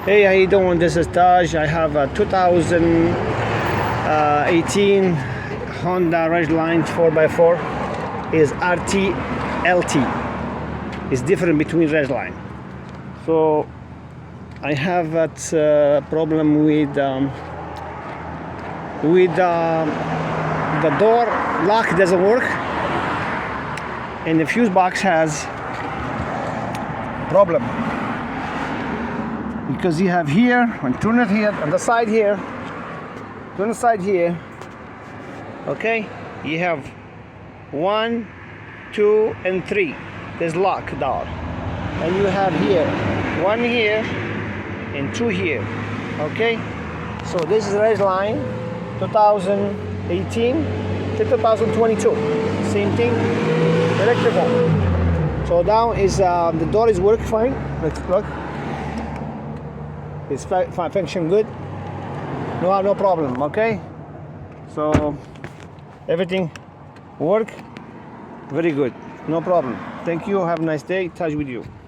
Hey, how you doing? This is Taj. I have a 2018 Honda Ridgeline 4x4. Is RT LT. It's different between Ridgeline. So I have that problem with the door lock doesn't work, and the fuse box has problem. Because you have here, and turn it here, on the side here, turn the side here, okay? You have 1, 2, and 3. There's lock door. And you have here, 1 here, and 2 here, okay? So this is Ridgeline 2018 to 2022. Same thing, electrical. So now is the door is working fine. Let's look. It's function good. No problem. Okay. So everything work very good. No problem. Thank you. Have a nice day. Touch with you.